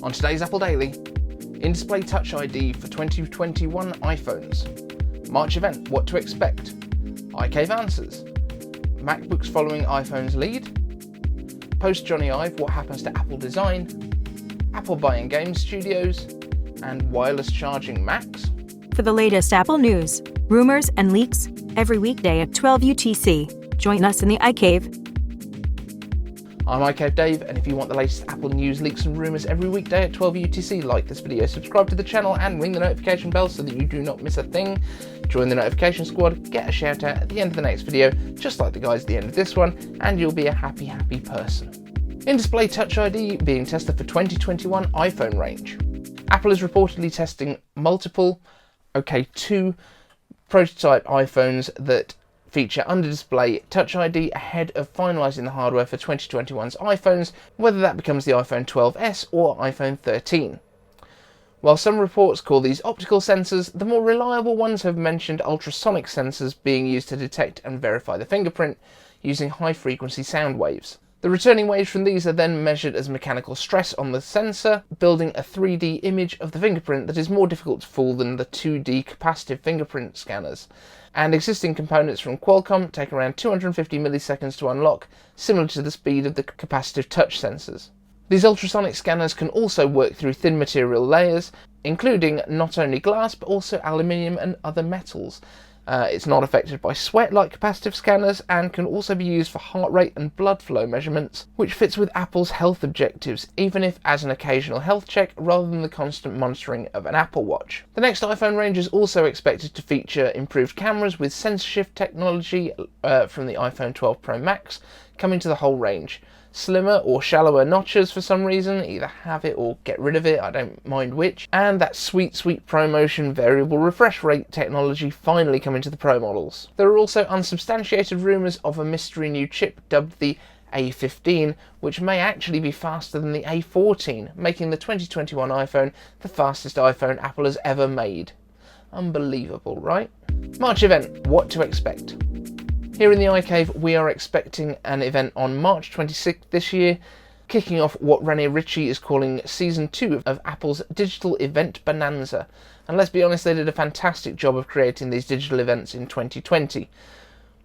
On today's Apple Daily, in-display Touch ID for 2021 iPhones, March event, what to expect, iCaveAnswers, MacBooks following iPhone's lead, post Jony Ive, what happens to Apple design, Apple buying game studios, and wireless charging Macs. For the latest Apple news, rumors, and leaks, every weekday at 12 UTC, join us in the iCave. I'm iCaveDave, and if you want the latest Apple news, leaks and rumours every weekday at 12 UTC, like this video, subscribe to the channel and ring the notification bell so that you do not miss a thing. Join the notification squad, get a shout out at the end of the next video, just like the guys at the end of this one, and you'll be a happy person. In-display Touch ID being tested for 2021 iPhone range. Apple is reportedly testing two prototype iPhones that feature under-display Touch ID ahead of finalising the hardware for 2021's iPhones, whether that becomes the iPhone 12s or iPhone 13. While some reports call these optical sensors, the more reliable ones have mentioned ultrasonic sensors being used to detect and verify the fingerprint using high-frequency sound waves. The returning waves from these are then measured as mechanical stress on the sensor, building a 3D image of the fingerprint that is more difficult to fool than the 2D capacitive fingerprint scanners. And existing components from Qualcomm take around 250 milliseconds to unlock, similar to the speed of the capacitive touch sensors. These ultrasonic scanners can also work through thin material layers, including not only glass but also aluminium and other metals. It's not affected by sweat like capacitive scanners and can also be used for heart rate and blood flow measurements, which fits with Apple's health objectives, even if as an occasional health check rather than the constant monitoring of an Apple Watch. The next iPhone range is also expected to feature improved cameras with sensor shift technology from the iPhone 12 Pro Max coming to the whole range. Slimmer or shallower notches for some reason, either have it or get rid of it, I don't mind which, and that sweet ProMotion variable refresh rate technology finally coming to the Pro models. There are also unsubstantiated rumours of a mystery new chip dubbed the A15, which may actually be faster than the A14, making the 2021 iPhone the fastest iPhone Apple has ever made. Unbelievable, right? March event, what to expect. Here in the iCave, we are expecting an event on March 26th this year, kicking off what Rene Ritchie is calling Season 2 of Apple's Digital Event Bonanza. And let's be honest, they did a fantastic job of creating these digital events in 2020.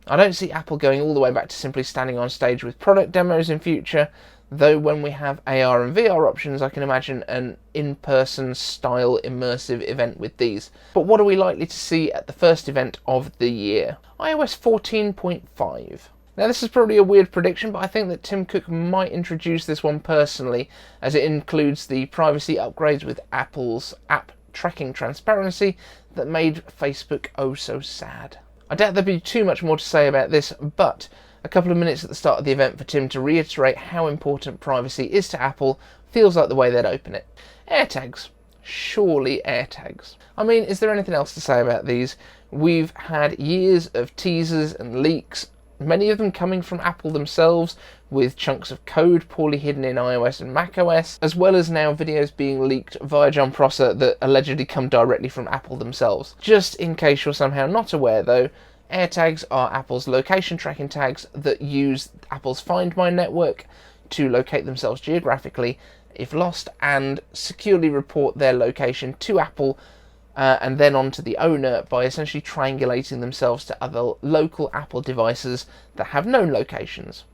I don't see Apple going all the way back to simply standing on stage with product demos in future, though when we have AR and VR options, I can imagine an in-person style immersive event with these. But what are we likely to see at the first event of the year? iOS 14.5. Now this is probably a weird prediction, but I think that Tim Cook might introduce this one personally, as it includes the privacy upgrades with Apple's app tracking transparency that made Facebook oh so sad. I doubt there'd be too much more to say about this, but a couple of minutes at the start of the event for Tim to reiterate how important privacy is to Apple feels like the way they'd open it. AirTags. Surely AirTags. I mean, is there anything else to say about these? We've had years of teasers and leaks, many of them coming from Apple themselves, with chunks of code poorly hidden in iOS and macOS, as well as now videos being leaked via John Prosser that allegedly come directly from Apple themselves. Just in case you're somehow not aware though, AirTags are Apple's location tracking tags that use Apple's Find My network to locate themselves geographically if lost and securely report their location to Apple and then on to the owner by essentially triangulating themselves to other local Apple devices that have known locations.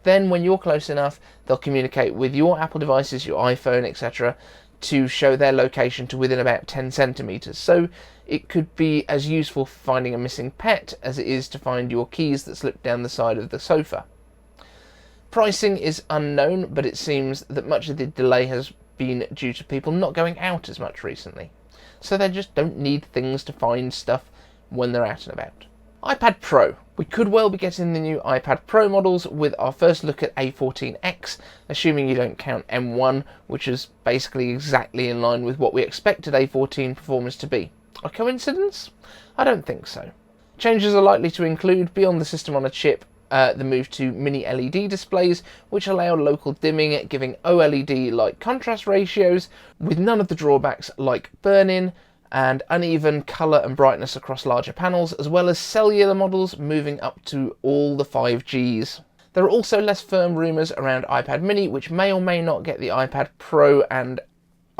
Then when you're close enough, they'll communicate with your Apple devices, your iPhone, etc., to show their location to within about 10 centimeters. So it could be as useful for finding a missing pet as it is to find your keys that slipped down the side of the sofa. Pricing is unknown, but it seems that much of the delay has been due to people not going out as much recently. So they just don't need things to find stuff when they're out and about. iPad Pro. We could well be getting the new iPad Pro models with our first look at A14X, assuming you don't count M1, which is basically exactly in line with what we expected A14 performance to be. A coincidence? I don't think so. Changes are likely to include, beyond the system on a chip, the move to mini LED displays, which allow local dimming, giving OLED-like contrast ratios, with none of the drawbacks like burn-in and uneven colour and brightness across larger panels, as well as cellular models moving up to all the 5Gs. There are also less firm rumours around iPad mini, which may or may not get the iPad Pro and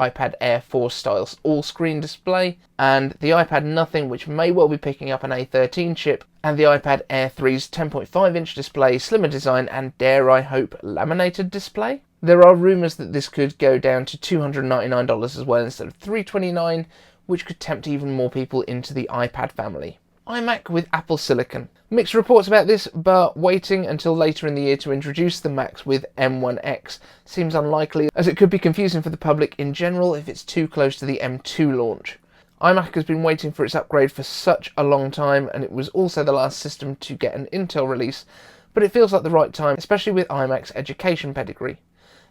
iPad Air 4 style all-screen display, and the iPad Nothing, which may well be picking up an A13 chip, and the iPad Air 3's 10.5-inch display, slimmer design, and dare I hope, laminated display. There are rumours that this could go down to $299 as well instead of $329, which could tempt even more people into the iPad family. iMac with Apple Silicon. Mixed reports about this, but waiting until later in the year to introduce the Macs with M1X seems unlikely, as it could be confusing for the public in general if it's too close to the M2 launch. iMac has been waiting for its upgrade for such a long time, and it was also the last system to get an Intel release, but it feels like the right time, especially with iMac's education pedigree.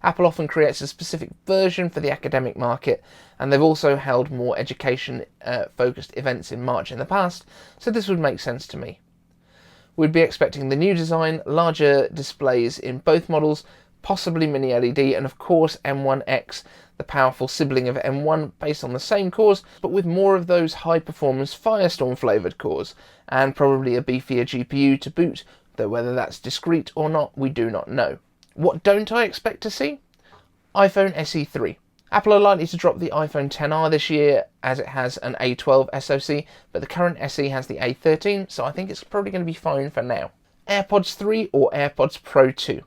Apple often creates a specific version for the academic market, and they've also held more education-focused events in March in the past, so this would make sense to me. We'd be expecting the new design, larger displays in both models, possibly mini LED, and of course M1X, the powerful sibling of M1 based on the same cores, but with more of those high-performance Firestorm flavoured cores, and probably a beefier GPU to boot, though whether that's discrete or not, we do not know. What don't I expect to see? iPhone SE 3. Apple are likely to drop the iPhone XR this year, as it has an A12 SoC, but the current SE has the A13, so I think it's probably going to be fine for now. AirPods 3 or AirPods Pro 2.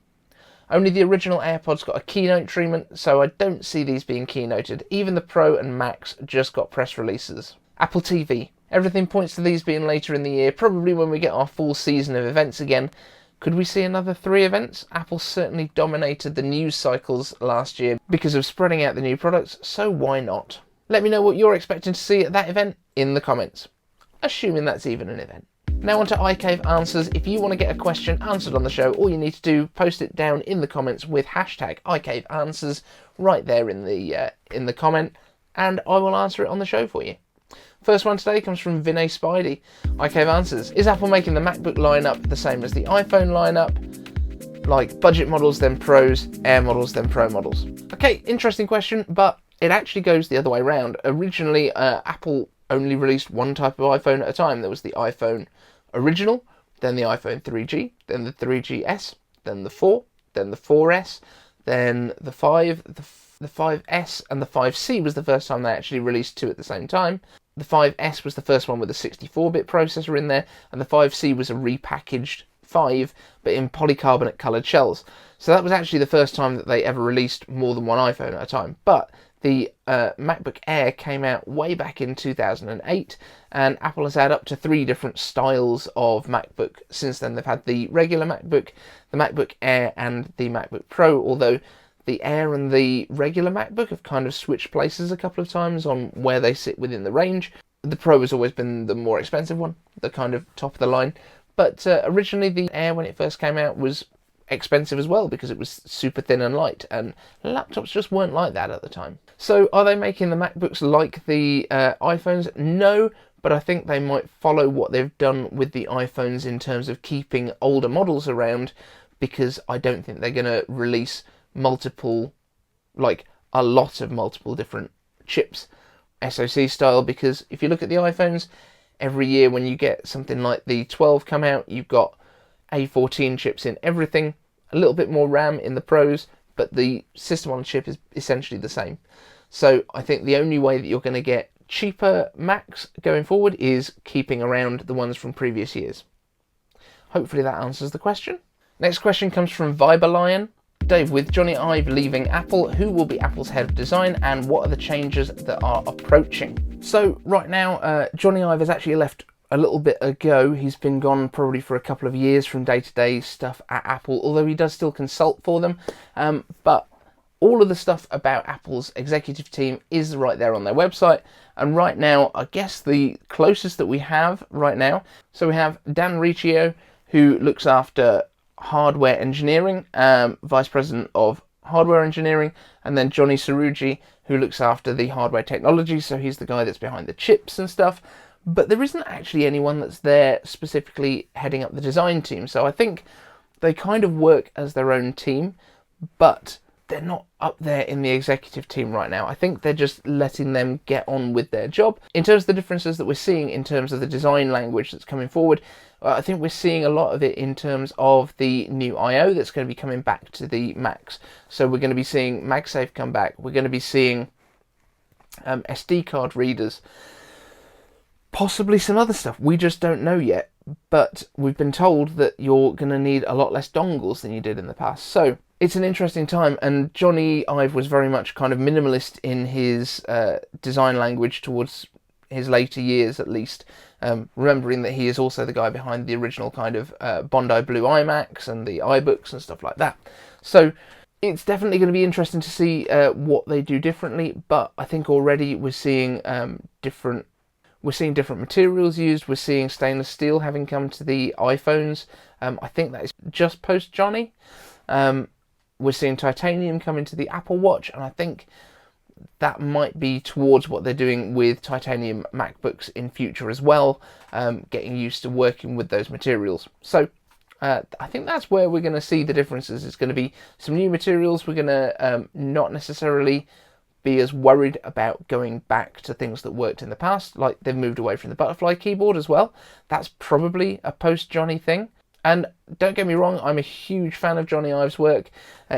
Only the original AirPods got a keynote treatment, so I don't see these being keynoted. Even the Pro and Max just got press releases. Apple TV. Everything points to these being later in the year, probably when we get our full season of events again. Could we see another 3 events? Apple certainly dominated the news cycles last year because of spreading out the new products, so why not? Let me know what you're expecting to see at that event in the comments, assuming that's even an event. Now on to iCaveAnswers. If you want to get a question answered on the show, all you need to do, post it down in the comments with hashtag iCaveAnswers right there in the comment, and I will answer it on the show for you. First one today comes from Vinay Spidey. iCaveAnswers. Is Apple making the MacBook lineup the same as the iPhone lineup? Like budget models, then Pros, Air models, then Pro models? Okay, interesting question, but it actually goes the other way around. Originally, Apple only released one type of iPhone at a time. There was the iPhone original, then the iPhone 3G, then the 3GS, then the 4, then the 4S, then the 5, the 5S, and the 5C was the first time they actually released 2 at the same time. The 5S was the first one with a 64-bit processor in there, and the 5C was a repackaged 5, but in polycarbonate coloured shells. So that was actually the first time that they ever released more than one iPhone at a time. But the MacBook Air came out way back in 2008, and Apple has had up to 3 different styles of MacBook since then. They've had the regular MacBook, the MacBook Air, and the MacBook Pro, although the Air and the regular MacBook have kind of switched places a couple of times on where they sit within the range. The Pro has always been the more expensive one, the kind of top of the line. But originally the Air, when it first came out, was expensive as well because it was super thin and light, and laptops just weren't like that at the time. So are they making the MacBooks like the iPhones? No, but I think they might follow what they've done with the iPhones in terms of keeping older models around, because I don't think they're going to release multiple, like a lot of multiple different chips SoC style, because if you look at the iPhones, every year when you get something like the 12 come out, you've got A14 chips in everything, a little bit more RAM in the Pros, but the system on chip is essentially the same. So I think the only way that you're going to get cheaper Macs going forward is keeping around the ones from previous years. Hopefully that answers the question. Next question comes from Viberlion. Dave, with Jony Ive leaving Apple, who will be Apple's head of design, and what are the changes that are approaching? So right now, Jony Ive has actually left a little bit ago. He's been gone probably for a couple of years from day-to-day stuff at Apple, although he does still consult for them. But all of the stuff about Apple's executive team is right there on their website. And right now, I guess the closest that we have right now, so we have Dan Riccio, who looks after hardware engineering, vice president of hardware engineering, and then Johnny Sarugi, who looks after the hardware technology, so he's the guy that's behind the chips and stuff. But there isn't actually anyone that's there specifically heading up the design team, so I think they kind of work as their own team, but they're not up there in the executive team right now. I think they're just letting them get on with their job. In terms of the differences that we're seeing in terms of the design language that's coming forward, I think we're seeing a lot of it in terms of the new I/O that's going to be coming back to the Macs. So we're going to be seeing MagSafe come back. We're going to be seeing SD card readers, possibly some other stuff. We just don't know yet, but we've been told that you're going to need a lot less dongles than you did in the past. So it's an interesting time, and Jony Ive was very much kind of minimalist in his design language towards his later years, at least, remembering that he is also the guy behind the original kind of Bondi Blue iMacs and the iBooks and stuff like that. So it's definitely going to be interesting to see what they do differently, but I think already we're seeing different materials used. We're seeing stainless steel having come to the iPhones. I think that is just post Jony. We're seeing titanium come into the Apple Watch, and I think that might be towards what they're doing with titanium MacBooks in future as well, getting used to working with those materials. So I think that's where we're going to see the differences. It's going to be some new materials. We're going to not necessarily be as worried about going back to things that worked in the past, like they've moved away from the butterfly keyboard as well. That's probably a post-Jony thing. And don't get me wrong, I'm a huge fan of Jony Ive's work.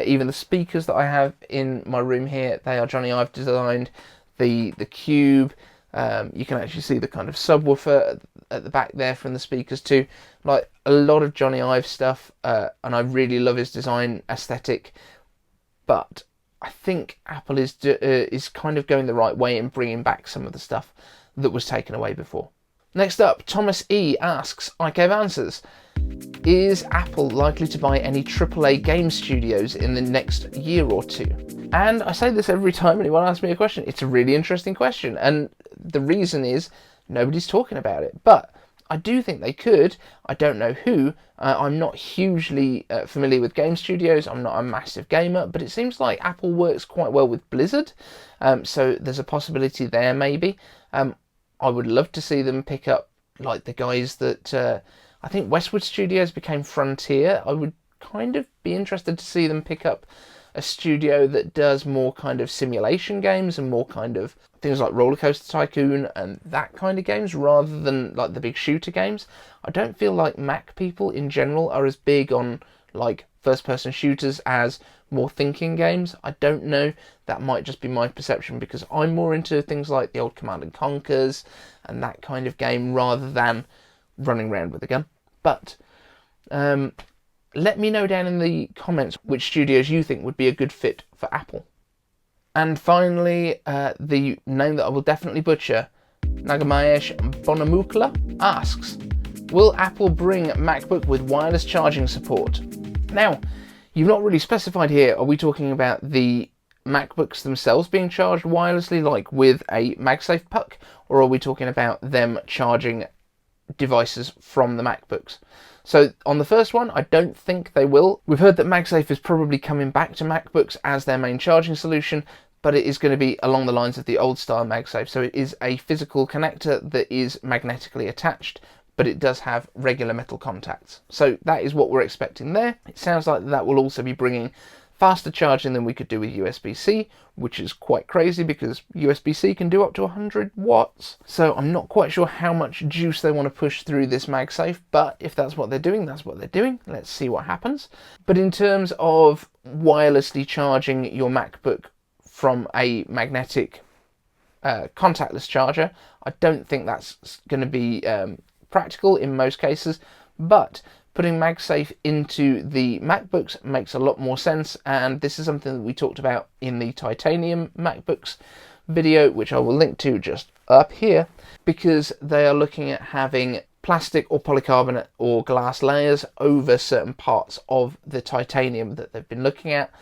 Even the speakers that I have in my room here, they are Jony Ive designed. The cube, you can actually see the kind of subwoofer at the back there from the speakers too. Like a lot of Jony Ive stuff, and I really love his design aesthetic. But I think Apple is kind of going the right way in bringing back some of the stuff that was taken away before. Next up, Thomas E asks, iCaveAnswers, is Apple likely to buy any AAA game studios in the next year or two? And I say this every time anyone asks me a question. It's a really interesting question, and the reason is nobody's talking about it. But I do think they could. I don't know who. I'm not hugely familiar with game studios. I'm not a massive gamer, but it seems like Apple works quite well with Blizzard. So there's a possibility there maybe. I would love to see them pick up like the guys that I think Westwood Studios became Frontier. I would kind of be interested to see them pick up a studio that does more kind of simulation games and more kind of things like Roller Coaster Tycoon and that kind of games rather than like the big shooter games. I don't feel like Mac people in general are as big on like first-person shooters as more thinking games. I don't know. That might just be my perception because I'm more into things like the old Command & Conquers and that kind of game rather than running around with a gun. But let me know down in the comments which studios you think would be a good fit for Apple. And finally, the name that I will definitely butcher, Nagamayesh Bonamukla, asks, will Apple bring MacBook with wireless charging support? Now, you've not really specified here, are we talking about the MacBooks themselves being charged wirelessly, like with a MagSafe puck, or are we talking about them charging devices from the MacBooks? So on the first one, I don't think they will. We've heard that MagSafe is probably coming back to MacBooks as their main charging solution, but it is going to be along the lines of the old style MagSafe. So it is a physical connector that is magnetically attached, but it does have regular metal contacts. So that is what we're expecting there. It sounds like that will also be bringing faster charging than we could do with USB-C, which is quite crazy because USB-C can do up to 100 watts. So I'm not quite sure how much juice they want to push through this MagSafe, but if that's what they're doing, that's what they're doing. Let's see what happens. But in terms of wirelessly charging your MacBook from a magnetic contactless charger, I don't think that's going to be practical in most cases, but putting MagSafe into the MacBooks makes a lot more sense, and this is something that we talked about in the titanium MacBooks video, which I will link to just up here, because they are looking at having plastic or polycarbonate or glass layers over certain parts of the titanium that they've been looking at.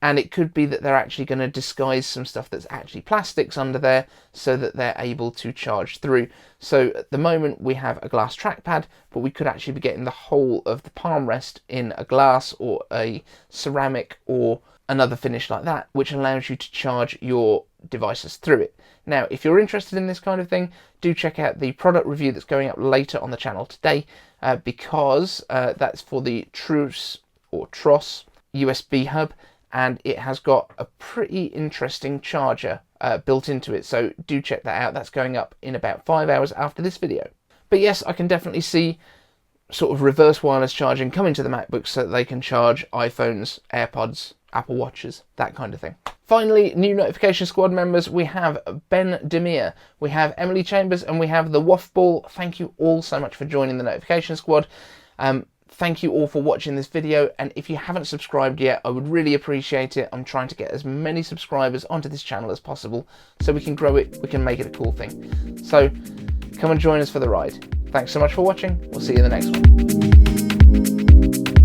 And it could be that they're actually going to disguise some stuff that's actually plastics under there so that they're able to charge through. So at the moment we have a glass trackpad, but we could actually be getting the whole of the palm rest in a glass or a ceramic or another finish like that, which allows you to charge your devices through it. Now, if you're interested in this kind of thing, do check out the product review that's going up later on the channel today, because that's for the TRUS USB hub, and it has got a pretty interesting charger built into it, so do check that out. That's going up in about 5 hours after this video. But yes, I can definitely see sort of reverse wireless charging coming to the MacBooks so that they can charge iPhones, AirPods, Apple Watches, that kind of thing. Finally, new Notification Squad members, we have Ben Demir, we have Emily Chambers, and we have the Waff Ball. Thank you all so much for joining the Notification Squad. Thank you all for watching this video, and if you haven't subscribed yet, I would really appreciate it. I'm trying to get as many subscribers onto this channel as possible so we can grow it, we can make it a cool thing. So come and join us for the ride. Thanks so much for watching. We'll see you in the next one.